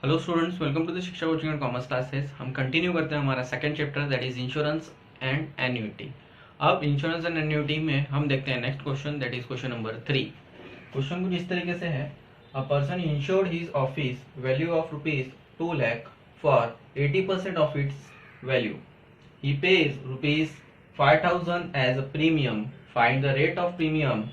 Hello students, welcome to the Shiksha coaching and commerce classes. हम continue करते हैं हमारा second chapter that is insurance and annuity. अब insurance and annuity में हम देखते हैं next question that is question number 3। Question कुछ इस तरीके से है। A person insured his office value of ₹2 lakh for 80% of its value. He pays ₹5,000 as a premium. Find the rate of premium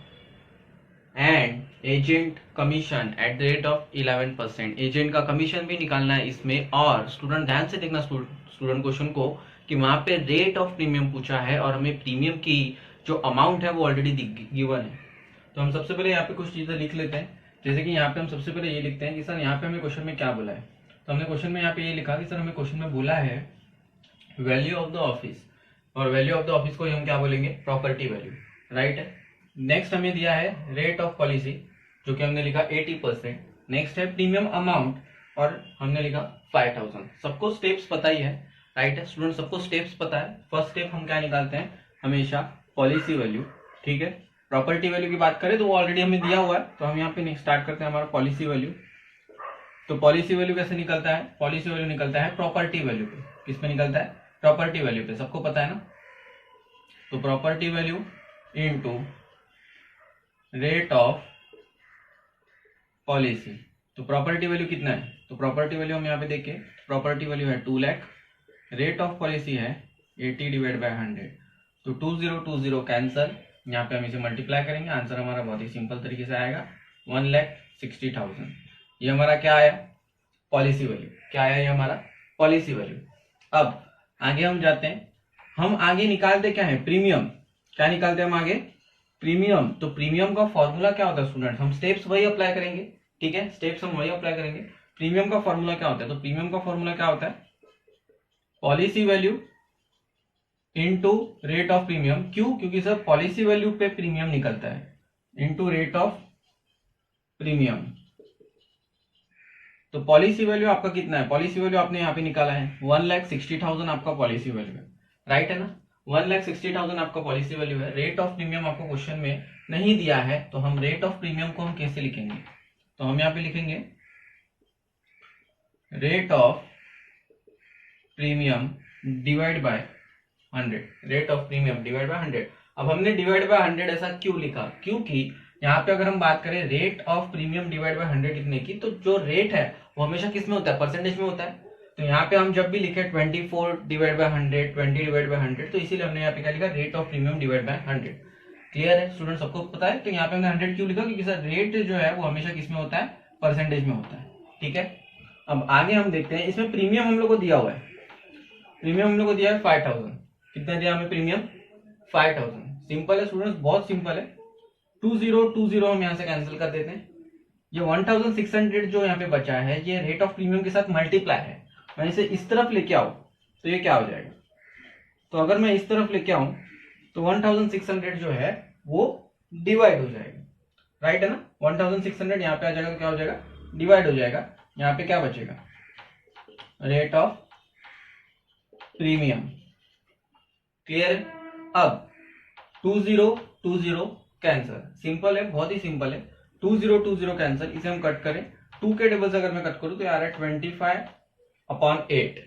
and agent commission at the rate of 11%। Agent का commission भी निकालना है इसमें। और student ध्यान से देखना student question को कि वहां पे रेट ऑफ प्रीमियम पूछा है और हमें प्रीमियम की जो अमाउंट है वो ऑलरेडी गिवन है। तो हम सबसे पहले यहाँ पे कुछ चीजें लिख लेते हैं। जैसे कि यहाँ पे हम सबसे पहले ये लिखते हैं कि सर यहाँ पे हमें क्वेश्चन में क्या बोला है। तो हमने क्वेश्चन में यहाँ पे ये लिखा कि सर हमें क्वेश्चन में बोला है वैल्यू ऑफ द ऑफिस, और वैल्यू ऑफ द ऑफिस को हम क्या बोलेंगे, प्रॉपर्टी वैल्यू, राइट है। नेक्स्ट हमें दिया है रेट ऑफ पॉलिसी जो कि हमने लिखा 80%। नेक्स्ट है प्रीमियम अमाउंट और हमने लिखा 5,000। सबको स्टेप्स पता ही है, राइट है स्टूडेंट, सबको स्टेप्स पता है। फर्स्ट स्टेप हम क्या निकालते हैं, हमेशा पॉलिसी वैल्यू, ठीक है। प्रॉपर्टी वैल्यू की बात करें तो वो ऑलरेडी हमें दिया हुआ है, तो हम यहाँ पे स्टार्ट करते हैं हमारा पॉलिसी वैल्यू। तो पॉलिसी वैल्यू कैसे निकलता है, पॉलिसी वैल्यू निकलता है प्रॉपर्टी वैल्यू पे। किस पे निकलता है, प्रॉपर्टी वैल्यू पे, सबको पता है ना। तो property value into rate of policy. तो प्रॉपर्टी वैल्यू कितना है, तो प्रॉपर्टी वैल्यू हम यहाँ पे देखें, प्रॉपर्टी वैल्यू है 2 लाख, रेट ऑफ पॉलिसी है 80 डिवाइड बाय 100। तो 2020 कैंसल, यहाँ पे हम इसे मल्टीप्लाई करेंगे, आंसर हमारा बहुत ही सिंपल तरीके से आएगा 1,60,000। ये हमारा क्या आया, पॉलिसी वैल्यू। क्या आया ये हमारा पॉलिसी वैल्यू। अब आगे हम जाते हैं, हम आगे निकालते क्या है, प्रीमियम। क्या निकालते हैं हम आगे, प्रीमियम। तो प्रीमियम का फॉर्मूला क्या होता है स्टूडेंट, हम स्टेप्स वही अप्लाई करेंगे, ठीक है, स्टेप्स हम वही अप्लाई करेंगे। प्रीमियम का फॉर्मूला क्या होता है, तो प्रीमियम का फॉर्मूला क्या होता है, policy value into rate of premium. क्यों, क्योंकि सर पॉलिसी वैल्यू पे प्रीमियम निकलता है, इनटू रेट ऑफ प्रीमियम। तो पॉलिसी वैल्यू आपका कितना है, पॉलिसी वैल्यू आपने यहाँ पे निकाला है 1,60,000 आपका पॉलिसी वैल्यू है, राइट है ना। 1,60,000 आपका पॉलिसी वैल्यू है। रेट ऑफ प्रीमियम आपको क्वेश्चन में नहीं दिया है, तो हम रेट ऑफ प्रीमियम को हम कैसे लिखेंगे, तो हम यहाँ पे लिखेंगे rate of premium divide by 100। Rate of premium divide by 100। अब हमने डिवाइड बाय 100 ऐसा क्यों लिखा, क्योंकि यहाँ पे अगर हम बात करें rate of premium divide by 100 लिखने की, तो जो रेट है वो हमेशा किस में होता है, परसेंटेज में होता है। तो यहाँ पे हम जब भी लिखे 24 डिवाइड बाय 100, 20 डिवाइड बाय 100, तो इसीलिए हमने यहाँ पे क्या लिखा, rate of premium divide by 100। Clear है स्टूडेंट, सबको पता है। तो यहाँ पे हमने 100 क्यों लिखा, क्योंकि सर रेट जो है वो हमेशा किस में होता है, परसेंटेज में होता है, ठीक है। अब आगे हम देखते हैं, इसमें प्रीमियम हम लोग को दिया हुआ है, प्रीमियम हम लोग को दिया है 5,000। कितना दिया हमें प्रीमियम, 5,000। सिंपल है स्टूडेंट्स, बहुत सिंपल है। 2020 हम यहाँ से कैंसिल कर देते हैं। ये 1,600 जो यहाँ पे बचा है, ये रेट ऑफ प्रीमियम के साथ मल्टीप्लाई है। मैं इसे इस तरफ लेके आऊं तो ये क्या हो जाएगा, तो अगर मैं इस तरफ लेके आऊं तो 1,600 जो है वो डिवाइड हो जाएगा, राइट है ना। 1,600 यहाँ पे आ जाएगा तो क्या हो जाएगा, डिवाइड हो जाएगा। यहाँ पे क्या बचेगा, रेट ऑफ प्रीमियम। क्लियर है। अब 2020 कैंसल, सिंपल है, बहुत ही सिंपल है। 2020 कैंसल, इसे हम कट करें, 2 के टेबल से अगर मैं कट करूं तो यार है 25/8,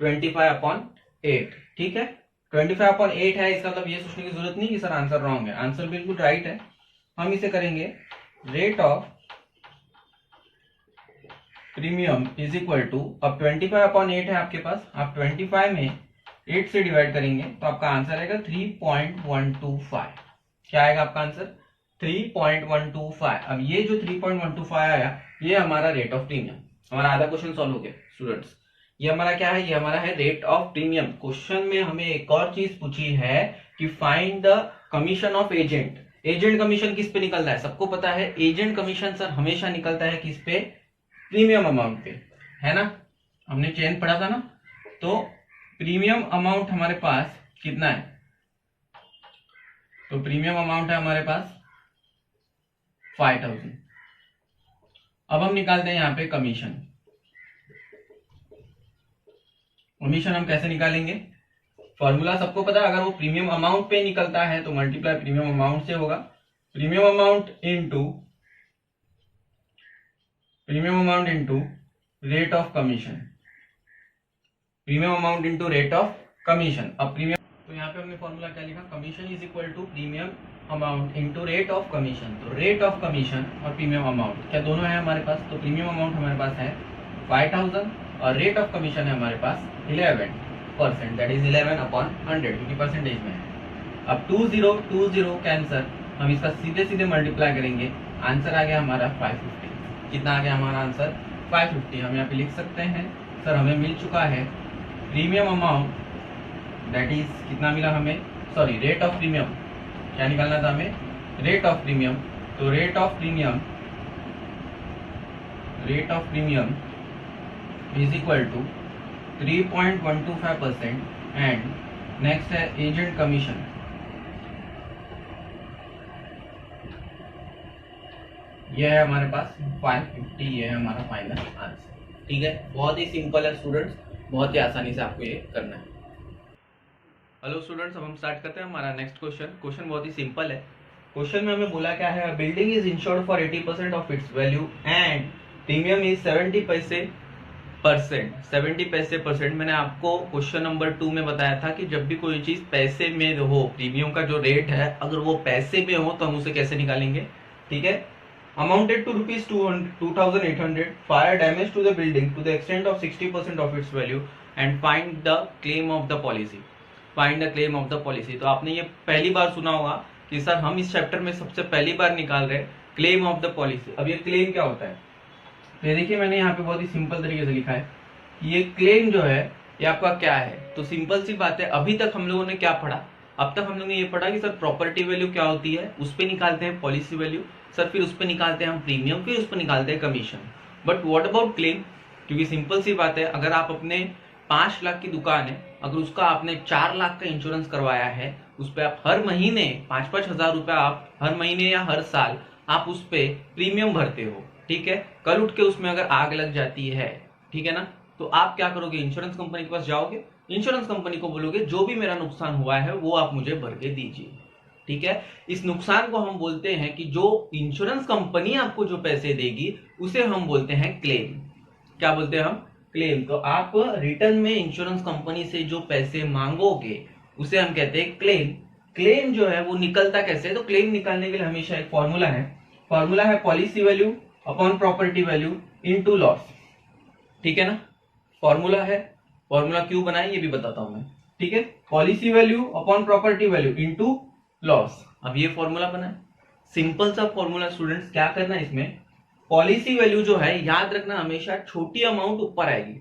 25/8, ठीक है। 25/8 है, इसका मतलब ये सोचने की जरूरत नहीं कि सर आंसर रॉन्ग है, आंसर बिल्कुल राइट है। हम इसे करेंगे rate of premium is equal to, अब 25/8 है आपके पास, आप 25 में 8 से डिवाइड करेंगे तो आपका आंसर आएगा 3.125। क्या आएगा आपका आंसर, 3.125। अब ये जो 3.125 आया, ये हमारा रेट ऑफ प्रीमियम। हमारा आधा क्वेश्चन सॉल्व हो गया स्टूडेंट्स। ये हमारा क्या है, ये हमारा है रेट ऑफ प्रीमियम। क्वेश्चन में हमें एक और चीज पूछी है कि find the commission of agent. Agent commission किस पे निकलता है, सबको पता है एजेंट कमीशन सर हमेशा निकलता है किस पे, प्रीमियम अमाउंट पे, है ना। हमने चेन पढ़ा था ना। तो प्रीमियम अमाउंट हमारे पास कितना है, तो प्रीमियम अमाउंट है हमारे पास 5,000। अब हम निकालते हैं यहाँ पे कमीशन। कमीशन हम कैसे निकालेंगे, फॉर्मूला सबको पता है, अगर वो प्रीमियम अमाउंट पे निकलता है तो मल्टीप्लाई प्रीमियम अमाउंट से होगा। Premium amount into rate of commission, premium amount into rate of commission. अब प्रीमियम, तो यहाँ पे हमने फॉर्मूला क्या लिखा, commission is equal to premium amount into rate of commission. तो रेट ऑफ कमीशन और प्रीमियम अमाउंट क्या दोनों है हमारे पास, तो प्रीमियम अमाउंट हमारे पास है 5000 और रेट ऑफ कमीशन है हमारे पास 11%, दैट इज 11/100 क्योंकि परसेंटेज में है। अब 20 कैंसर, हम इसका सीधे सीधे मल्टीप्लाई करेंगे, आंसर आ गया हमारा 550। कितना आ गया हमारा आंसर, 550। हम यहाँ पे लिख सकते हैं सर हमें मिल चुका है प्रीमियम अमाउंट, दैट इज कितना मिला हमें, सॉरी रेट ऑफ प्रीमियम, क्या निकालना था हमें, रेट ऑफ प्रीमियम। तो rate of premium is equal to 3.125% and next है एजेंट कमीशन, ये है हमारे पास 550, ये है हमारा फाइनल आंसर। ठीक है, बहुत ही सिंपल है स्टूडेंट्स, बहुत ही आसानी से आपको ये करना है। हेलो स्टूडेंट्स, अब हम स्टार्ट करते हैं हमारा नेक्स्ट क्वेश्चन। क्वेश्चन बहुत ही सिंपल है। क्वेश्चन में हमें बोला क्या है, building is insured for 80% of its value and premium is 70 पैसे परसेंट। मैंने आपको क्वेश्चन नंबर 2 में बताया था कि जब भी कोई चीज पैसे में हो, प्रीमियम का जो रेट है अगर वो पैसे में हो तो हम उसे कैसे निकालेंगे। ठीक है, amounted to rupees 2,800, fire damage to the building to the extent of 60% of its value and find the claim of the policy, find the claim of the policy। तो आपने ये पहली बार सुना होगा कि सर हम इस चैप्टर में सबसे पहली बार निकाल रहे हैं क्लेम ऑफ द पॉलिसी। अब ये क्लेम क्या होता है, तो देखिए मैंने यहाँ पे बहुत ही सिंपल तरीके से लिखा है कि ये क्लेम जो है ये आपका क्या है। तो सिंपल सी बात है, अभी तक हम लोगों ने क्या पढ़ा, अब तक हम लोगों ने ये पढ़ा कि सर प्रॉपर्टी वैल्यू क्या होती है, उस पर निकालते हैं पॉलिसी वैल्यू, सर फिर उस पर निकालते हैं हम प्रीमियम, फिर उस पर निकालते हैं commission. But what about claim, क्योंकि सिंपल सी बात है, अगर आप अपने 5 लाख की दुकान है, अगर उसका आपने 4 लाख का इंश्योरेंस करवाया है, उस पर आप हर महीने 5-5 हजार रुपया आप हर महीने या हर साल आप उस पर प्रीमियम भरते हो। ठीक है, कल उठ के उसमें अगर आग लग जाती है, ठीक है ना, तो आप क्या करोगे, इंश्योरेंस कंपनी के पास जाओगे, इंश्योरेंस कंपनी को बोलोगे जो भी मेरा नुकसान हुआ है वो आप मुझे भर के दीजिए। ठीक है, इस नुकसान को हम बोलते हैं कि जो इंश्योरेंस कंपनी आपको जो पैसे देगी उसे हम बोलते हैं क्लेम। क्या बोलते हैं हम, क्लेम। तो आप रिटर्न में इंश्योरेंस कंपनी से जो पैसे मांगोगे उसे हम कहते हैं क्लेम। क्लेम जो है वो निकलता कैसे है, तो क्लेम निकालने के लिए हमेशा एक फॉर्मूला है policy value upon property value into loss. ठीक है ना, फॉर्मूला है, फॉर्मूला क्यों बनाए ये भी बताता हूं मैं। ठीक है, policy value upon property value into loss. अब ये फॉर्मूला बना है, सिंपल सा फॉर्मूला। स्टूडेंट्स क्या करना है इसमें, पॉलिसी वैल्यू जो है याद रखना हमेशा छोटी अमाउंट ऊपर आएगी,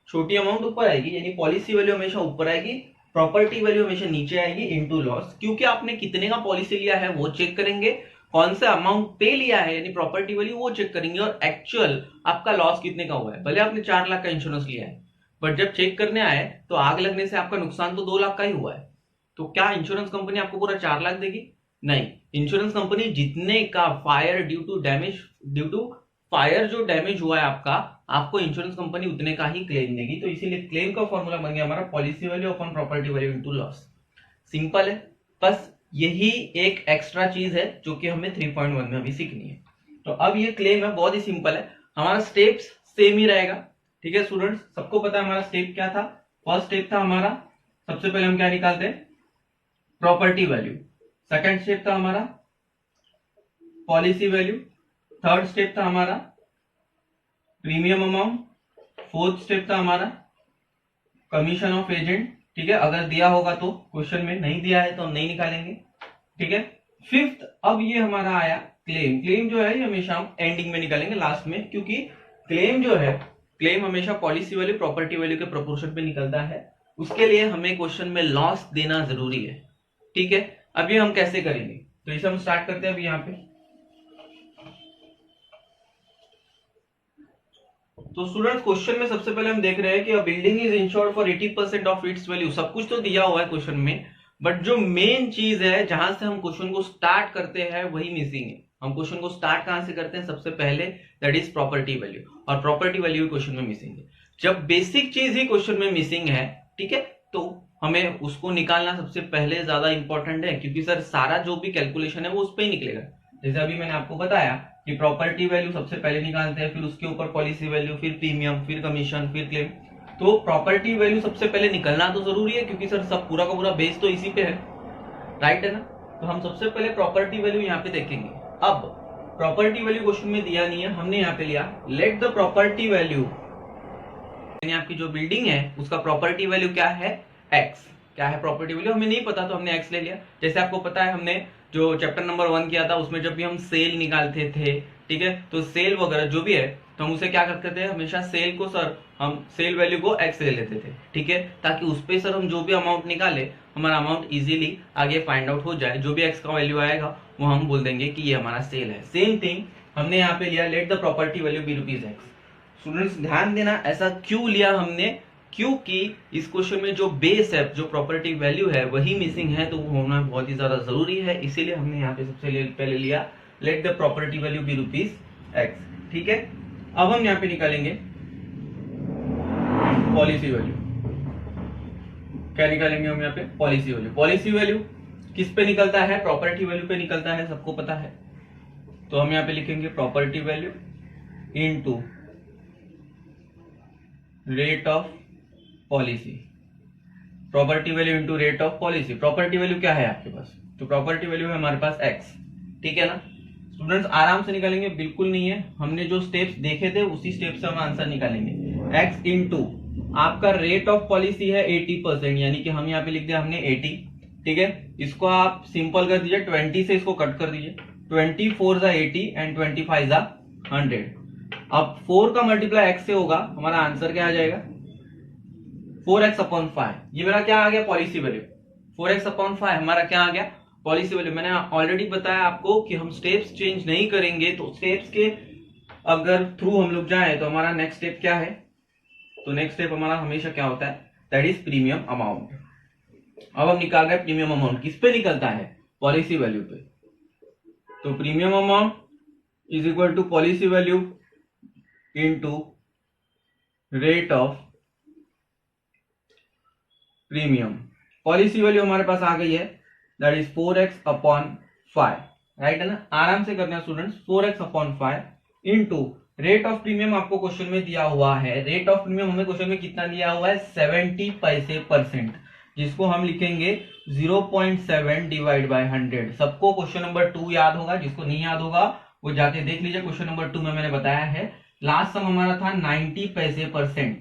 छोटी अमाउंट ऊपर आएगी, यानी पॉलिसी वैल्यू हमेशा ऊपर आएगी, प्रॉपर्टी वैल्यू हमेशा नीचे आएगी इनटू लॉस। क्योंकि आपने कितने का पॉलिसी लिया है वो चेक करेंगे, कौन सा अमाउंट पे लिया है यानी प्रॉपर्टी वैल्यू वो चेक करेंगे, और एक्चुअल आपका लॉस कितने का हुआ है। भले आपने 4 लाख का इंश्योरेंस लिया है, बट जब चेक करने आए तो आग लगने से आपका नुकसान तो 2 लाख का ही हुआ है। तो क्या इंश्योरेंस कंपनी आपको पूरा 4 लाख देगी, नहीं। इंश्योरेंस कंपनी जितने का फायर ड्यू टू फायर जो डैमेज हुआ है आपका, आपको इंश्योरेंस कंपनी उतने का ही क्लेम देगी। तो इसीलिए क्लेम का फॉर्मूला बन गया हमारा policy value upon property value into loss. Simple है, बस यही एक एक्स्ट्रा चीज है जो कि हमें 3.1 में अभी सीखनी है। तो अब ये क्लेम है, बहुत ही सिंपल है, हमारा स्टेप्स सेम ही रहेगा। ठीक है स्टूडेंट्स, सबको पता है हमारा स्टेप क्या था। फर्स्ट स्टेप था हमारा, सबसे पहले हम क्या निकालते हैं, प्रॉपर्टी वैल्यू। सेकंड स्टेप था हमारा पॉलिसी वैल्यू। थर्ड स्टेप था हमारा प्रीमियम अमाउंट। फोर्थ स्टेप था हमारा कमीशन ऑफ एजेंट। ठीक है, अगर दिया होगा तो क्वेश्चन में, नहीं दिया है तो हम नहीं निकालेंगे। ठीक है, फिफ्थ अब ये हमारा आया क्लेम। क्लेम जो है ये हमेशा हम एंडिंग में निकालेंगे, लास्ट में, क्योंकि क्लेम जो है, क्लेम हमेशा पॉलिसी वैल्यू प्रॉपर्टी वैल्यू के प्रोपोर्शन पे निकलता है। उसके लिए हमें क्वेश्चन में लॉस देना जरूरी है। ठीक है, अब ये हम कैसे करेंगे, तो इसे हम स्टार्ट करते हैं अभी यहाँ पे। तो स्टूडेंट्स क्वेश्चन में सबसे पहले हम देख रहे हैं कि a building is insured for 80% of its value. सब कुछ तो दिया हुआ है क्वेश्चन में, बट जो मेन चीज है जहां से हम क्वेश्चन को स्टार्ट करते हैं वही मिसिंग है। हम क्वेश्चन को स्टार्ट कहां से करते हैं, सबसे पहले, दैट इज प्रॉपर्टी वैल्यू, और प्रॉपर्टी वैल्यू क्वेश्चन में मिसिंग है। जब बेसिक चीज ही क्वेश्चन में मिसिंग है, ठीक है, तो हमें उसको निकालना सबसे पहले ज्यादा इंपॉर्टेंट है, क्योंकि सर सारा जो भी कैलकुलेशन है वो उस पर ही निकलेगा। जैसे अभी मैंने आपको बताया कि प्रॉपर्टी वैल्यू सबसे पहले निकालते हैं, फिर उसके ऊपर पॉलिसी वैल्यू, फिर प्रीमियम, फिर कमीशन, फिर क्लेम। तो प्रॉपर्टी वैल्यू सबसे पहले निकलना तो जरूरी है, क्योंकि सर सब पूरा का पूरा बेस तो इसी पे है, राइट है ना। तो हम सबसे पहले प्रॉपर्टी वैल्यू यहाँ पे देखेंगे। अब प्रॉपर्टी वैल्यू क्वेश्चन में दिया नहीं है, हमने यहाँ पे लिया लेट द प्रॉपर्टी वैल्यू, यानी आपकी जो बिल्डिंग है उसका प्रॉपर्टी वैल्यू क्या है, एक्स। क्या है प्रॉपर्टी वैल्यू, हमें नहीं पता तो हमने एक्स ले लिया। जैसे आपको पता है हमने जो चैप्टर नंबर 1 किया था उसमें जब भी हम सेल निकालते थे, ठीक है, तो सेल वगैरह जो भी है तो हम उसे क्या करते थे, हमेशा सेल को सर हम सेल वैल्यू को एक्स ले लेते थे, ठीक है, ताकि उस पे सर हम जो भी अमाउंट निकाले हमारा अमाउंट इजीली आगे फाइंड आउट हो जाए। जो भी एक्स का वैल्यू आएगा वो हम बोल देंगे कि ये हमारा सेल है। सेम थिंग हमने यहाँ पे लिया let the property value be rupees X. Students ध्यान देना, ऐसा क्यों लिया हमने, क्योंकि इस क्वेश्चन में जो बेस है, जो प्रॉपर्टी वैल्यू है वही मिसिंग है, तो वो होना बहुत ही ज्यादा जरूरी है, इसीलिए हमने यहाँ पे सबसे पहले लिया let the property value be rupees X, ठीक है। अब हम यहाँ पे निकालेंगे पॉलिसी वैल्यू। क्या निकालेंगे हम यहाँ पे, पॉलिसी वैल्यू। पॉलिसी वैल्यू किस पे निकलता है, प्रॉपर्टी वैल्यू पे निकलता है, सबको पता है। तो हम यहाँ पे लिखेंगे property value into rate of policy. Property value into rate of policy. Property value क्या है आपके पास, तो प्रॉपर्टी वैल्यू है हमारे पास एक्स, ठीक है ना। स्टूडेंट्स आराम से निकालेंगे, बिल्कुल नहीं है, हमने जो स्टेप्स देखे थे उसी स्टेप से हम आंसर निकालेंगे। एक्स इंटू आपका रेट ऑफ पॉलिसी है 80%, यानी कि हम यहाँ पे लिख दिया हमने 80, ठीक है। इसको आप सिंपल कर दीजिए, 20 से इसको कट कर दीजिए, 24 जा 80 एंड 25 जा 100। अब 4 का मल्टीप्लाई एक्स से होगा, हमारा आंसर क्या आ जाएगा 4x/5। ये मेरा क्या आ गया, पॉलिसी वैल्यू। 4x/5 हमारा क्या आ गया, पॉलिसी वैल्यू। मैंने ऑलरेडी बताया आपको कि हम स्टेप्स चेंज नहीं करेंगे, तो स्टेप्स के अगर थ्रू हम लोग जाए तो हमारा नेक्स्ट स्टेप क्या है, तो नेक्स्ट स्टेप हमारा हमेशा क्या होता है, दैट इज प्रीमियम अमाउंट। अब हम निकाल रहे हैं प्रीमियम अमाउंट, किस पे निकलता है, पॉलिसी वैल्यू पे। तो premium amount is equal to policy value into rate of premium. Policy value हमारे पास आ गई है, दैट इज 4x/5, राइट है ना। आराम से करना है students, 4x/5 into rate of premium आपको क्वेश्चन में दिया हुआ है। रेट ऑफ प्रीमियम हमें क्वेश्चन में कितना दिया हुआ है, 70 पैसे %, जिसको हम लिखेंगे 0.7 डिवाइड बाय 100। सबको क्वेश्चन नंबर 2 याद होगा, जिसको नहीं याद होगा वो जाके देख लीजिए, क्वेश्चन नंबर 2 में मैंने बताया है। लास्ट सम हमारा था 90 पैसे %,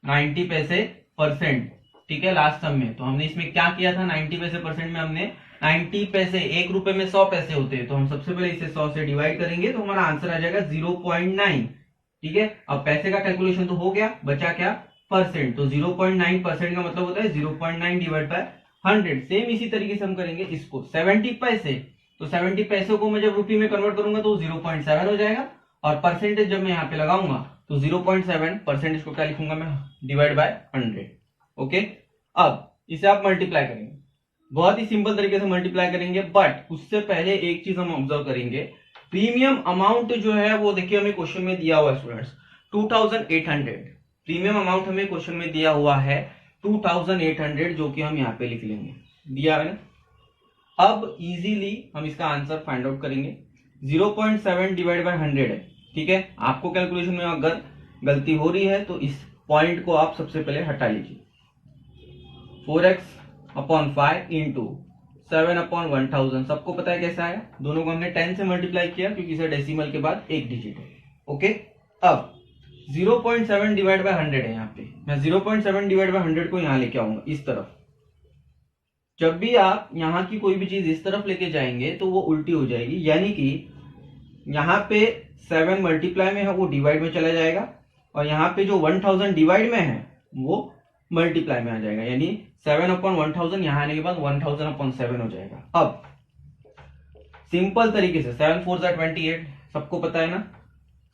90 पैसे %, ठीक है, लास्ट सम में। तो हमने इसमें क्या किया था, 90 पैसे % में हमने 90 पैसे, 1 रुपए में 100 पैसे होते हैं, तो हम सबसे पहले इसे 100 से डिवाइड करेंगे तो हमारा आंसर आ जाएगा 0.9, ठीक है। अब पैसे का कैलकुलेशन तो हो गया, बचा क्या, परसेंट। तो 0.9% का मतलब होता है 0.9 डिवाइड बाय 100। सेम इसी तरीके से हम करेंगे इसको, 70 पैसे, तो 70 पैसे को मैं जब रुपये में कन्वर्ट करूंगा तो 0.7 हो जाएगा, और परसेंटेज जब मैं यहाँ पे लगाऊंगा तो 0.7 परसेंटेज को क्या लिखूंगा मैं, डिवाइड बाय 100, ओके। अब इसे आप मल्टीप्लाई करेंगे, बहुत ही सिंपल तरीके से मल्टीप्लाई करेंगे, बट उससे पहले एक चीज हम ऑब्जर्व करेंगे। प्रीमियम अमाउंट जो है वो देखिए हमें क्वेश्चन में दिया हुआ है स्टूडेंट्स 2800। प्रीमियम अमाउंट हमें क्वेश्चन में दिया हुआ है 2800, जो कि हम यहाँ पे लिख लेंगे, दिया है ना। अब इजीली हम इसका आंसर फाइंड आउट करेंगे। 0.7 डिवाइड बाय 100 है, ठीक है। आपको कैलकुलेशन में अगर गलती हो रही है तो इस पॉइंट को आप सबसे पहले हटा लीजिए। 4x/5 इंटू 7/1000, सबको पता है कैसा आया, दोनों को हमने 10 से मल्टीप्लाई किया क्योंकि इसे डेसिमल के बाद एक डिजिट है, ओके। अब 0.7 डिवाइड बाय 100 है, यहाँ पे मैं 0.7 डिवाइड बाय 100 को यहाँ लेके आऊंगा इस तरफ। जब भी आप यहाँ की कोई भी चीज इस तरफ लेके जाएंगे तो वो उल्टी हो जाएगी, यानी कि यहाँ पे 7 मल्टीप्लाई में है वो डिवाइड में चला जाएगा, और यहाँ पे जो 1000 डिवाइड में है वो मल्टीप्लाई में आ जाएगा, यानी 7/1000 यहाँ आने के बाद 1000/7 हो जाएगा। अब सिंपल तरीके से 7 4 जा 28, सबको पता है ना,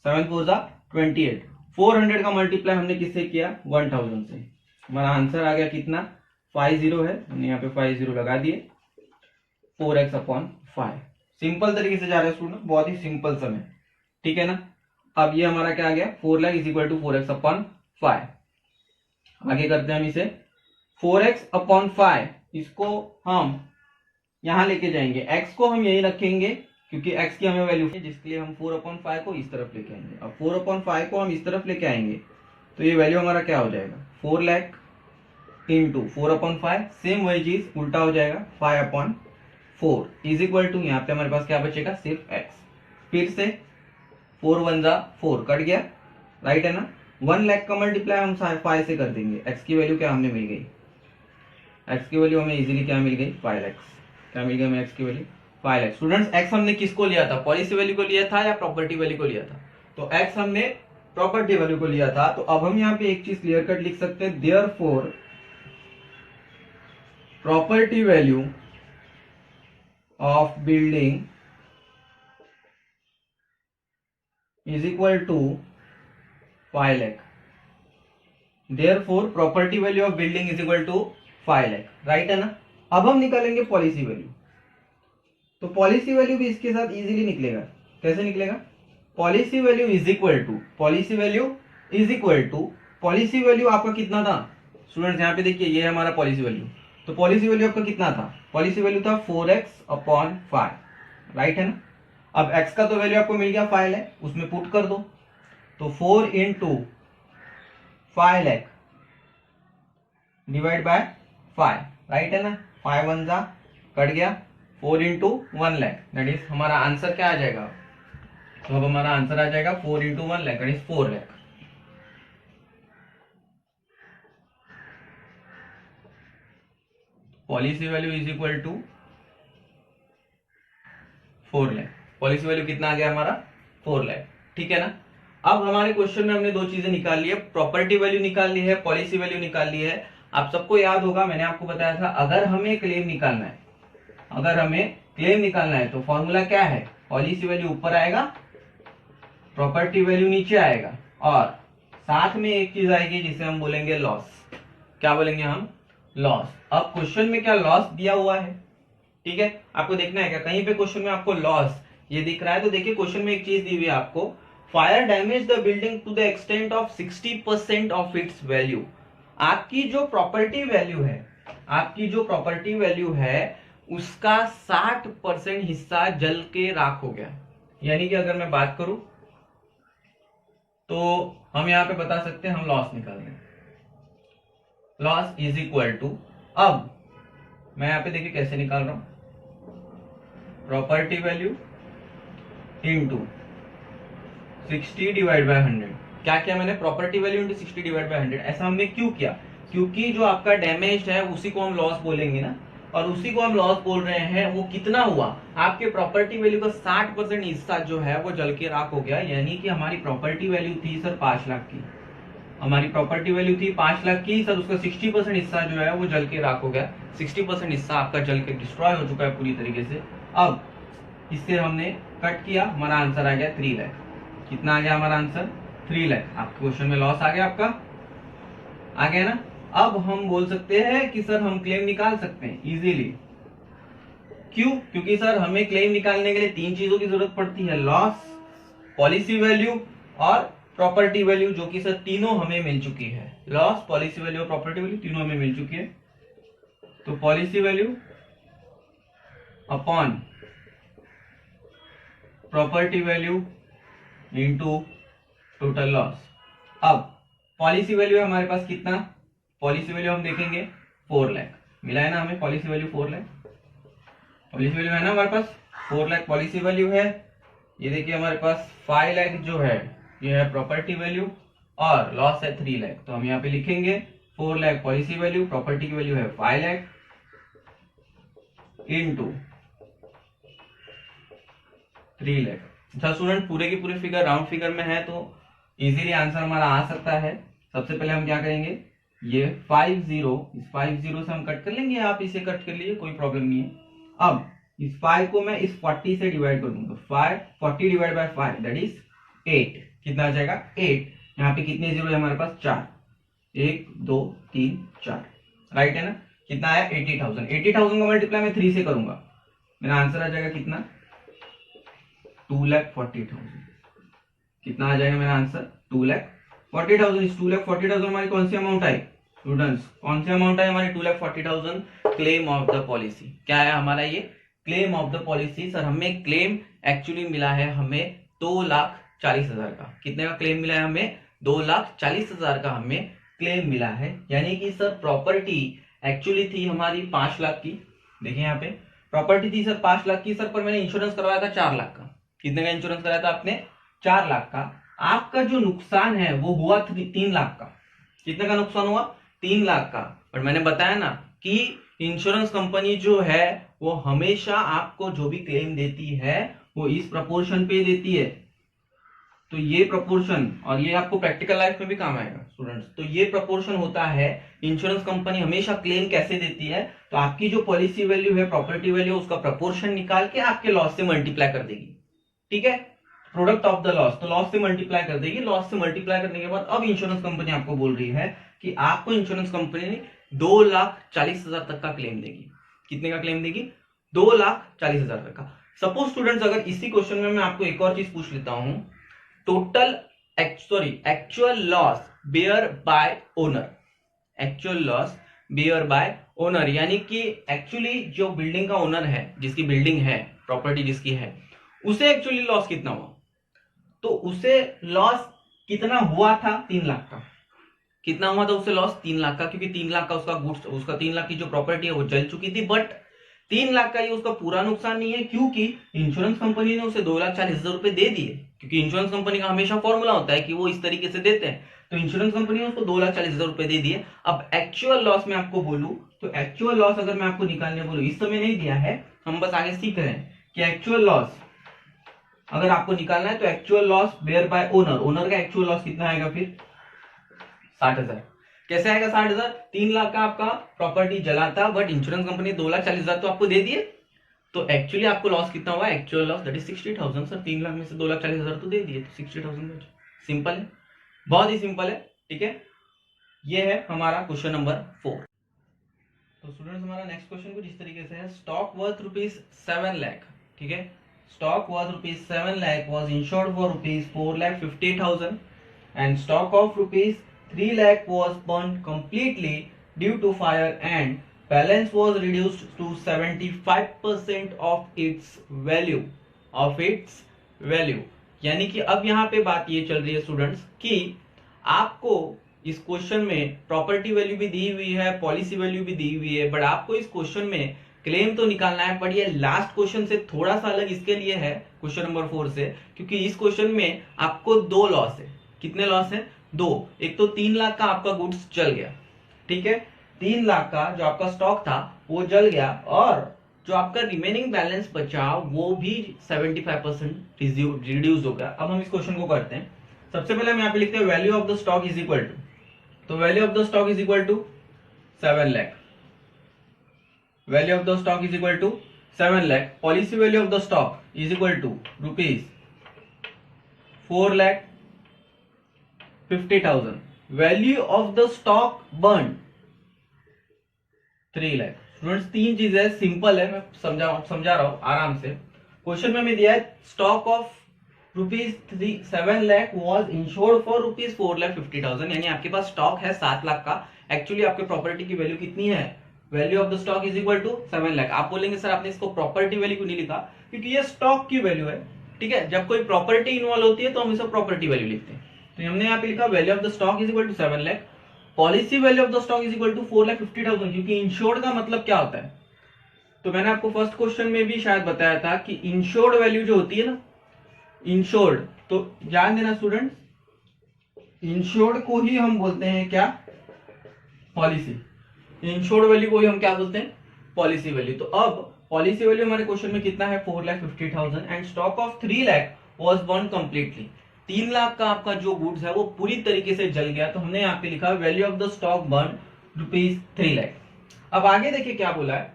7 4 जा 28। 400 का मल्टीप्लाई हमने किससे किया, 1000 से। हमारा आंसर आ गया कितना, 50 है, हमने यहाँ पे 50 लगा दिए, 4x/5। सिंपल तरीके से जा रहे हैं स्टूडेंट, बहुत ही सिंपल सम है, ठीक है ना। अब ये हमारा क्या आ गया, 4 lakh is equal to 4x/5। आगे करते हैं हम इसे, 4x/5 इसको हम यहां लेके जाएंगे, x को हम यही रखेंगे क्योंकि x की हमें वैल्यू जिसके लिए हम 4/5 को इस तरफ लेके आएंगे। अब 4/5 को हम इस तरफ लेके आएंगे तो ये वैल्यू हमारा क्या हो जाएगा 4 लाख इंटू 4/5, सेम वही चीज उल्टा हो जाएगा 5/4 इज इक्वल टू, यहाँ पे हमारे पास क्या बचेगा सिर्फ x। फिर से 4 1 जा 4 कट गया, राइट है ना। 1 लाख का मल्टीप्लाई हम 5 से कर देंगे, x की वैल्यू क्या हमें मिल गई, x की वैल्यू हमें इजीली क्या मिल गई 5 लाख। क्या मिल गया हमें x की वैल्यू 5 लाख। स्टूडेंट्स x हमने किसको लिया था, पॉलिसी वैल्यू को लिया था या प्रॉपर्टी वैल्यू को लिया था, तो x हमने प्रॉपर्टी वैल्यू को लिया था। तो अब हम यहाँ पे एक चीज क्लियर कट लिख सकते हैं, therefore property value of building is equal to 5 lakh. Therefore property value of building is equal to 5 lakh, right है ना। अब हम निकालेंगे पॉलिसी वैल्यू, तो पॉलिसी वैल्यू भी इसके साथ इजीली निकलेगा। कैसे निकलेगा, policy value is equal to, policy value is equal to, policy value आपका कितना था स्टूडेंट्स, यहाँ पे देखिए ये है हमारा पॉलिसी वैल्यू। तो पॉलिसी वैल्यू आपका कितना था, पॉलिसी वैल्यू था 4x/5, राइट है ना। अब x का तो वैल्यू आपको मिल गया 5 लाख, उसमें पुट कर दो, तो 4 into 5 lakh divide by 5, right है ना। 5 1 जा कट गया, 4 इंटू 1 लाख, दैट इज हमारा आंसर क्या आ जाएगा, तो अब हमारा आंसर आ जाएगा 4 into 1 lakh, that is 4 lakh. Policy value is equal to 4 lakh. Policy value कितना आ गया हमारा 4 लाख, ठीक है ना। अब हमारे क्वेश्चन में हमने दो चीजें निकाल ली है, प्रॉपर्टी वैल्यू निकाल ली है, पॉलिसी वैल्यू निकाल ली है। आप सबको याद होगा मैंने आपको बताया था, अगर हमें क्लेम निकालना है, अगर हमें क्लेम निकालना है तो फॉर्मूला क्या है, पॉलिसी वैल्यू ऊपर आएगा, प्रॉपर्टी वैल्यू नीचे आएगा, और साथ में एक चीज आएगी जिसे हम बोलेंगे लॉस। क्या बोलेंगे हम, लॉस। अब क्वेश्चन में क्या लॉस दिया हुआ है, ठीक है, आपको देखना है क्या कहीं पे क्वेश्चन में आपको लॉस ये दिख रहा है, तो देखिए क्वेश्चन में एक चीज दी हुई है आपको, fire damage the building to the extent of 60% of its value. आपकी जो प्रॉपर्टी वैल्यू है, आपकी जो प्रॉपर्टी वैल्यू है उसका 60% हिस्सा जल के राख हो गया। यानी कि अगर मैं बात करूं तो हम यहां पे बता सकते हैं हम लॉस निकाल रहे हैं, लॉस इज इक्वल टू, अब मैं यहां पे देखिए कैसे निकाल रहा हूं, property value into 60 divide by 100। क्या किया मैंने, property value into 60 divide by 100। ऐसा हमने क्यों किया, क्योंकि जो आपका डैमेज है उसी को हम लॉस बोलेंगे ना, और उसी को हम लॉस बोल रहे हैं, वो कितना हुआ, आपके प्रॉपर्टी वैल्यू का 60% हिस्सा जो है वो जल के राख हो गया। यानी कि हमारी प्रॉपर्टी वैल्यू थी सर 5 लाख की, हमारी प्रॉपर्टी वैल्यू थी 5 लाख की सर, उसका 60% हिस्सा जो है वो जल के राख हो गया। 60% हिस्सा आपका जल के डिस्ट्रॉय हो चुका है पूरी तरीके से। अब इससे हमने कट किया, हमारा आंसर आ गया 3 लाख। कितना आ गया हमारा आंसर 3 लाख। आपके क्वेश्चन में लॉस आ गया, आपका आ गया ना। अब हम बोल सकते हैं कि सर हम क्लेम निकाल सकते हैं इजीली। क्यों, क्योंकि सर हमें क्लेम निकालने के लिए 3 चीजों की जरूरत पड़ती है, लॉस, पॉलिसी वैल्यू और प्रॉपर्टी वैल्यू, जो कि सर तीनों हमें मिल चुकी है। लॉस, पॉलिसी वैल्यू और प्रॉपर्टी वैल्यू तीनों हमें मिल चुकी है। तो policy value upon property value into total loss. अब पॉलिसी वैल्यू है हमारे पास कितना, पॉलिसी वैल्यू हम देखेंगे 4 लाख, मिला है ना हमें policy value 4 lakh, policy value है ना हमारे पास 4 लाख पॉलिसी वैल्यू है। ये देखिए हमारे पास 5 लाख जो है ये है प्रॉपर्टी वैल्यू, और लॉस है 3 लाख। तो हम यहाँ पे लिखेंगे 4 लाख पॉलिसी वैल्यू, प्रॉपर्टी की वैल्यू है 5 लाख इंटू 3 लाख। अच्छा स्टूडेंट, पूरे के पूरे फिगर राउंड फिगर में है तो इजीली आंसर हमारा आ सकता है। सबसे पहले हम क्या करेंगे, ये 50, इस 50 से हम कट कर लेंगे, आप इसे कट कर लीजिए, कोई प्रॉब्लम नहीं है। अब इस 5 को मैं इस 40 से डिवाइड कर दूंगा, 40 डिवाइड बाय 5 दैट इज 8। कितना आ जाएगा 8। यहाँ पे कितने जीरो है हमारे पास 4, 1 2 3 4, राइट है ना। कितना आया 80,000। 80,000 का मल्टीप्लाई मैं 3 से करूंगा, मेरा आंसर आ जाएगा कितना 2,40,000। कितना आ जाएगा मेरा आंसर 2,40,000। इस 2,40,000 हमारी कौन सी अमाउंट आई स्टूडेंट्स, कौन सी अमाउंट आई हमारी 2,40,000, क्लेम ऑफ द पॉलिसी। क्या है हमारा ये claim of the policy. Sir हमें क्लेम एक्चुअली मिला है हमें 2,40,000 का। कितने का क्लेम मिला है हमें? 2,40,000 का हमें क्लेम मिला है। यानी कि सर प्रॉपर्टी एक्चुअली थी हमारी 5 लाख की। देखिए यहाँ पे प्रॉपर्टी थी सर 5 लाख की सर, पर मैंने इंश्योरेंस करवाया था 4 लाख का। कितने का इंश्योरेंस कराया था आपने? 4 लाख का। आपका जो नुकसान है वो हुआ 3 लाख का। कितने का नुकसान हुआ? 3 लाख का। और मैंने बताया ना कि इंश्योरेंस कंपनी जो है वो हमेशा आपको जो भी क्लेम देती है वो इस प्रपोर्शन पे देती है। तो ये प्रपोर्शन, और ये आपको प्रैक्टिकल लाइफ में भी काम आएगा स्टूडेंट्स, तो ये प्रपोर्शन होता है। इंश्योरेंस कंपनी हमेशा क्लेम कैसे देती है? तो आपकी जो पॉलिसी वैल्यू है, प्रॉपर्टी वैल्यू, उसका प्रपोर्शन निकाल के आपके लॉस से मल्टीप्लाई कर देगी। ठीक है, प्रोडक्ट ऑफ द लॉस, तो लॉस से मल्टीप्लाई कर देगी। लॉस से मल्टीप्लाई करने के बाद अब इंश्योरेंस कंपनी आपको बोल रही है कि आपको इंश्योरेंस कंपनी 2,40,000 तक का क्लेम देगी। कितने का क्लेम देगी? 2,40,000 तक का। सपोज स्टूडेंट्स अगर इसी क्वेश्चन में मैं आपको एक और चीज पूछ लेता हूं, total actual loss bear by owner, actual loss bear by owner, यानी कि एक्चुअली जो बिल्डिंग का ओनर है, जिसकी बिल्डिंग है, प्रॉपर्टी जिसकी है, उसे एक्चुअली लॉस कितना हुआ? तो उसे लॉस कितना हुआ था? 3 लाख का। कितना हुआ था उसे लॉस? 3 लाख का, क्योंकि 3 लाख का उसका गुड्स, उसका 3 लाख की जो प्रॉपर्टी है वो जल चुकी थी। बट 3 लाख का ये उसका पूरा नुकसान नहीं है, क्योंकि इंश्योरेंस कंपनी ने उसे 2,40,000 रुपए दे दिए। क्योंकि इंश्योरेंस कंपनी का हमेशा फॉर्मूला होता है कि वो इस तरीके से देते हैं, तो इंश्योरेंस कंपनी ने उसको 2,40,000 रुपए दे दिए। अब एक्चुअल लॉस मैं आपको बोलूं, तो एक्चुअल लॉस अगर मैं आपको निकालने बोलूं, इस समय नहीं दिया है, हम बस आगे सीख रहे हैं कि एक्चुअल लॉस अगर आपको निकालना है तो actual loss bear by owner, owner का एक्चुअल लॉस कितना आएगा फिर? 60,000। कैसे आएगा 60,000? 3 लाख का आपका प्रॉपर्टी जला था, बट इंश्योरेंस कंपनी 2,40,000 तो आपको दे दिए, तो एक्चुअली आपको लॉस कितना हुआ? Actual loss that is 60,000। Sir 3 lakh में से 2,40,000 तो दे दिए, तो 60,000। सिंपल है, बहुत ही सिंपल है। ठीक है, ये है हमारा क्वेश्चन नंबर 4। तो स्टूडेंट्स हमारा नेक्स्ट क्वेश्चन कुछ इस तरीके से है, स्टॉक वर्थ ₹7 लाख। ठीक है, stock worth ₹7 lakh was insured for ₹4,50,000 and stock of ₹3 lakh was burned completely due to fire and balance was reduced to 75% of its value, यानी कि अब यहाँ पे बात ये चल रही है स्टूडेंट्स कि आपको इस क्वेश्चन में प्रॉपर्टी वैल्यू भी दी हुई है, पॉलिसी वैल्यू भी दी हुई है, बट आपको इस क्वेश्चन में क्लेम तो निकालना है। पर ये लास्ट क्वेश्चन से थोड़ा सा अलग इसके लिए है, क्वेश्चन नंबर 4 से, क्योंकि इस क्वेश्चन में आपको 2 लॉस है। कितने लॉस है? 2। एक तो 3 लाख का आपका गुड्स जल गया। ठीक है, 3 लाख का जो आपका स्टॉक था वो जल गया, और जो आपका रिमेनिंग बैलेंस बचा वो भी 75% रिड्यूस हो गया। अब हम इस क्वेश्चन को करते हैं। सबसे पहले हम यहाँ पे लिखते हैं value of the stock is equal to, तो value of the stock is equal to 7 lakh. Value of the stock is equal to 7 lakh. Policy value of the stock is equal to ₹4,50,000। Value of the stock burn 3 lakh. Students 3 चीजें simple है, मैं समझा रहा हूं आराम से। Question में दिया है stock of ₹7 lakh was insured for ₹4,50,000, यानी आपके पास स्टॉक है 7 लाख का। एक्चुअली आपके प्रॉपर्टी की वैल्यू कितनी है? Value of the stock is equal to 7 lakh. आप बोलेंगे सर आपने इसको प्रॉपर्टी वैल्यू क्यों नहीं लिखा? क्योंकि ये स्टॉक की वैल्यू है। ठीक है, जब कोई प्रॉपर्टी इन्वॉल्व होती है तो हम इसे प्रॉपर्टी वैल्यू लिखते हैं। तो हमने यहाँ पे लिखा value of the stock is equal to 7 lakh, policy value of the stock is equal to 4,50,000, क्योंकि इंश्योर्ड का मतलब क्या होता है? तो मैंने आपको फर्स्ट क्वेश्चन में भी शायद बताया था कि इंश्योर्ड वैल्यू जो होती है ना, इंश्योर्ड, तो ध्यान देना स्टूडेंट्स, इंश्योर्ड को ही हम बोलते हैं क्या? पॉलिसी। इंश्योर्ड वैल्यू को ही हम क्या बोलते हैं? Policy value. तो अब पॉलिसी वैल्यू हमारे क्वेश्चन में कितना है? 4,50,000 and stock of 3 lakh was born completely. 3 lakh का आपका जो गुड्स है वो पूरी तरीके से जल गया, तो हमने यहाँ पे लिखा value of the stock burn ₹3 lakh. अब आगे देखिए क्या बोला है,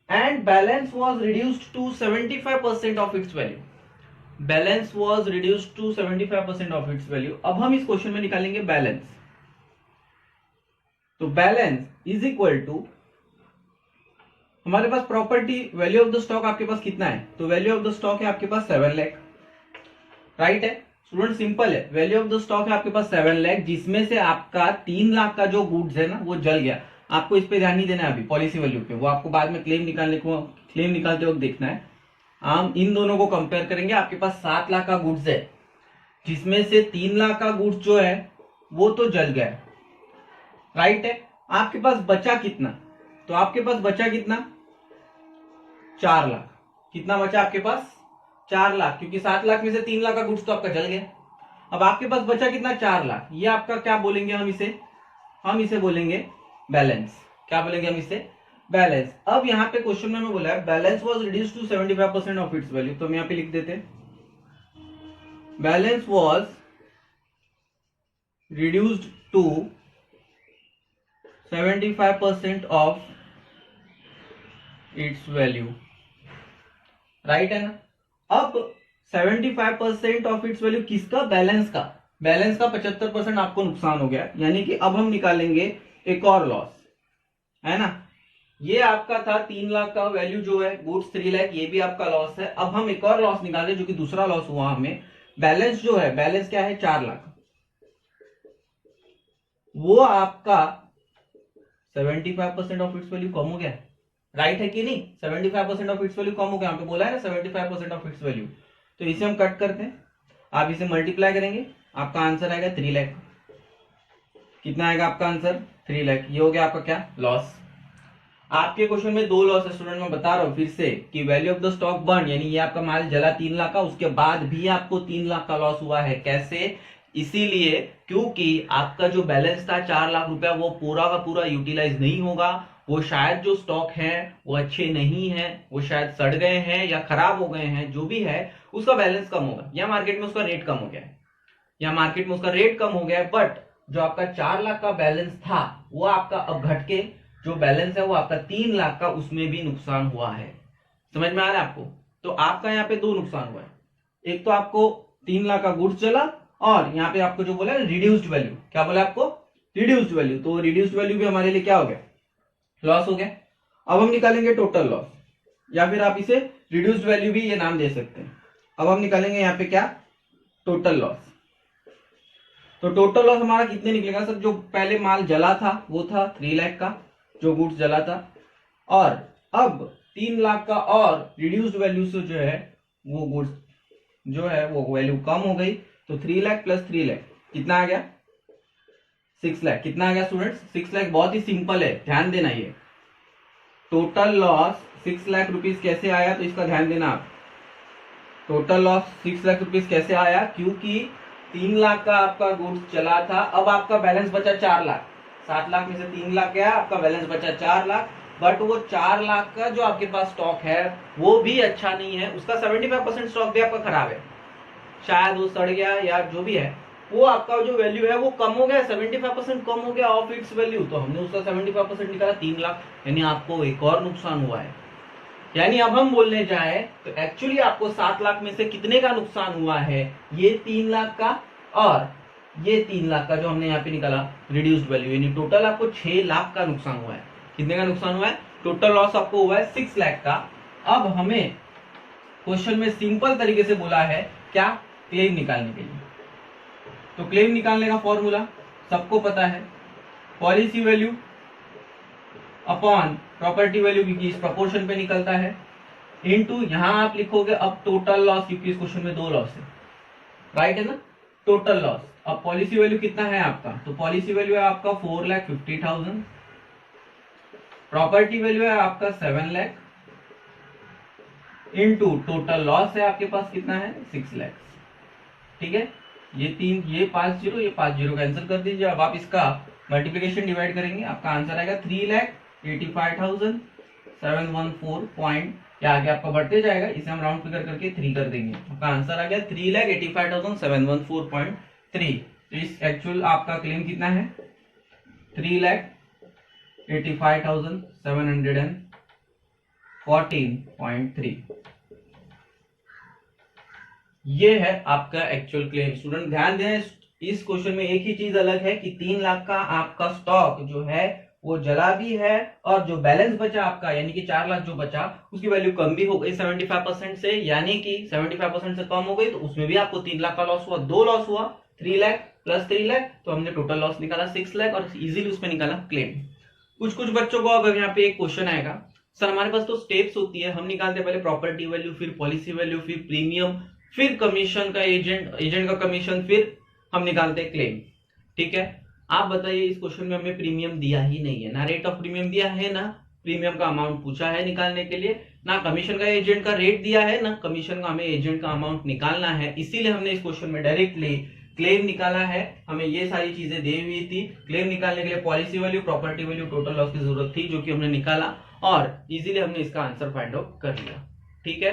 and balance was reduced to 75% of its value. Balance was reduced to 75% of its value. अब हम इस क्वेश्चन में निकालेंगे बैलेंस। तो बैलेंस इज इक्वल टू, हमारे पास property value of the stock आपके पास कितना है? तो वैल्यू ऑफ द स्टॉक है आपके पास 7 लाख, राइट है स्टूडेंट? सिंपल है, वैल्यू ऑफ द स्टॉक है आपके पास 7 लाख, जिसमें से आपका 3 लाख का जो गुड्स है ना वो जल गया। आपको इस पे ध्यान नहीं देना है अभी, पॉलिसी वैल्यू पे, वो आपको बाद में क्लेम निकालते वक्त देखना है। हम इन दोनों को कंपेयर करेंगे। आपके पास 7 लाख का गुड्स है, जिसमें से 3 लाख का गुड्स जो है वो तो जल गया, राइट है। आपके पास बचा कितना? तो आपके पास बचा कितना? 4 लाख। कितना बचा आपके पास? 4 लाख, क्योंकि 7 लाख में से 3 लाख का गुड्स तो आपका जल गया। अब आपके पास बचा कितना? 4 लाख। ये आपका क्या बोलेंगे हम इसे बोलेंगे बैलेंस। क्या बोलेंगे हम इसे? बैलेंस। अब यहाँ पे क्वेश्चन में बोला है balance was reduced to 75% of its value, तो हम यहाँ पे लिख देते हैं balance was reduced to 75% of its value, right है ना। अब 75% ऑफ इट्स वैल्यू किसका? बैलेंस का। बैलेंस का 75% आपको नुकसान हो गया, यानी कि अब हम निकालेंगे एक और लॉस, है ना। ये आपका था 3 लाख का वैल्यू जो है गुड्स 3 लाख, ये भी आपका लॉस है। अब हम एक और लॉस निकाले जो कि दूसरा लॉस हुआ हमें। बैलेंस जो है, बैलेंस क्या है? 4 लाख। वो आपका 75% ऑफ इट्स वैल्यू कम हो गया, राइट है कि नहीं। 75% ऑफ इट्स वैल्यू कम हो गया, यहाँ पे बोला है ना 75% ऑफ इट्स वैल्यू। तो इसे हम कट करते हैं, आप इसे मल्टीप्लाई करेंगे, आपका आंसर आएगा 3 लाख। कितना आएगा आपका आंसर? 3 लाख। ये हो गया आपका क्या? लॉस। आपके क्वेश्चन में 2 लॉस है स्टूडेंट, मैं बता रहा हूं फिर से कि value of the stock burn, यानी ये आपका माल जला 3 लाख का, उसके बाद भी आपको 3 लाख का लॉस हुआ है। कैसे? इसीलिए क्योंकि आपका जो बैलेंस था 4 लाख रुपया, वो पूरा का पूरा यूटिलाइज नहीं होगा। वो शायद जो स्टॉक है वो अच्छे नहीं है, वो शायद सड़ गए हैं या खराब हो गए हैं, जो भी है उसका बैलेंस कम होगा, या मार्केट में उसका रेट कम हो गया है, बट जो आपका 4 लाख का बैलेंस था वो आपका अब घट के जो बैलेंस है वो आपका 3 लाख का, उसमें भी नुकसान हुआ है। समझ में आ रहा है आपको? तो आपका यहाँ पे 2 नुकसान हुआ है। एक तो आपको 3 लाख का गुड्स चला, और यहाँ पे आपको जो बोला रिड्यूस्ड वैल्यू। क्या बोला आपको? Reduced value. तो रिड्यूस्ड वैल्यू भी हमारे लिए क्या हो गया? लॉस हो गया। अब हम निकालेंगे टोटल लॉस, या फिर आप इसे रिड्यूस्ड वैल्यू भी ये नाम दे सकते हैं। अब हम निकालेंगे यहाँ पे क्या? Total loss. तो टोटल लॉस हमारा कितने निकलेगा सर? जो पहले माल जला था वो था 3 लाख का, जो गुड्स जला था, और अब 3 लाख का और रिड्यूस्ड वैल्यू से जो है वो गुड्स जो है वो वैल्यू कम हो गई। तो 3 लाख प्लस 3 लाख कितना आ गया? 6 लाख। कितना आ गया स्टूडेंट्स? 6 लाख। बहुत ही सिंपल है, ध्यान देना। ये टोटल लॉस 6 लाख रुपीज कैसे आया, तो इसका ध्यान देना आप। टोटल लॉस 6 लाख रुपीज कैसे आया? क्योंकि 3 लाख का आपका गुड्स चला था, अब आपका बैलेंस बचा 4 लाख। 7 लाख में से 3 लाख गया, आपका बैलेंस बचा 4 लाख। बट वो 4 लाख का जो आपके पास स्टॉक है वो भी अच्छा नहीं है, उसका 75% स्टॉक भी आपका खराब है, शायद वो सड़ गया या जो भी है, वो आपका जो वैल्यू है वो कम हो गया, 75% कम हो गया ऑफ इट्स वैल्यू। तो हमने उसका 75% निकाला 3 लाख, यानी आपको एक और नुकसान हुआ है। यानी अब हम बोलने जाए तो एक्चुअली आपको 7 लाख में से कितने का नुकसान हुआ है? ये 3 लाख का और ये 3 लाख का जो हमने यहाँ पे निकाला रिड्यूस्ड वैल्यू, यानी टोटल आपको 6 लाख का नुकसान हुआ है। कितने का नुकसान हुआ है? टोटल लॉस आपको हुआ है 6 लाख का। अब हमें क्वेश्चन में सिंपल तरीके से बोला है क्या? क्लेम निकालने के लिए। तो क्लेम निकालने का फॉर्मूला सबको पता है, policy value upon property value, क्योंकि इस प्रोपोर्शन पे निकलता है, इनटू यहां आप लिखोगे अब टोटल लॉस, क्योंकि इस क्वेश्चन में 2 लॉस है, राइट है ना। Total loss. अब पॉलिसी वैल्यू कितना है आपका? तो पॉलिसी वैल्यू है आपका 4,50,000, प्रॉपर्टी वैल्यू है आपका 7 लाख, इनटू टोटल लॉस है आपके पास कितना है? 6 लाख। ठीक है, ये 5 जीरो, ये 5 जीरो कैंसिल कर दीजिए। अब आप इसका मल्टीप्लिकेशन डिवाइड करेंगे, आपका आंसर आएगा 3,85,714 पॉइंट, या आगे आपका बढ़ते जाएगा, इसे हम राउंड फिगर करके 3 कर देंगे। आपका आंसर आ गया 3,85,714.3। तो इस एक्चुअल आपका क्लेम कितना है? 3,85,714.3। ये है आपका एक्चुअल क्लेम। स्टूडेंट ध्यान दें, इस क्वेश्चन में एक ही चीज अलग है कि 3 लाख का आपका स्टॉक जो है वो जला भी है, और जो बैलेंस बचा आपका यानी कि 4 लाख जो बचा उसकी वैल्यू कम भी हो गई 75% से, यानी कि 75% से कम हो गई, तो उसमें भी आपको 3 लाख का लॉस हुआ। 2 लॉस हुआ, 3 लाख प्लस 3 लाख, तो हमने टोटल लॉस निकाला 6 लाख और इजीली उसमें निकाला क्लेम। कुछ बच्चों को अगर यहाँ पे एक क्वेश्चन आएगा, सर हमारे पास तो स्टेप्स होती है, हम निकालते हैं पहले प्रॉपर्टी वैल्यू, फिर पॉलिसी वैल्यू, फिर प्रीमियम, फिर कमीशन का एजेंट का कमीशन, फिर हम निकालते हैं क्लेम। ठीक है, आप बताइए इस क्वेश्चन में हमें प्रीमियम दिया ही नहीं है, ना रेट ऑफ प्रीमियम दिया है, ना प्रीमियम का अमाउंट पूछा है निकालने के लिए, ना कमीशन का एजेंट का रेट दिया है, ना कमीशन का हमें एजेंट का अमाउंट निकालना है। इसीलिए हमने इस क्वेश्चन में डायरेक्टली क्लेम निकाला है। हमें ये सारी चीजें दी हुई थी, क्लेम निकालने के लिए policy value, property value, total loss की जरूरत थी, जो कि हमने निकाला और इजीली हमने इसका आंसर फाइंड आउट कर लिया। ठीक है,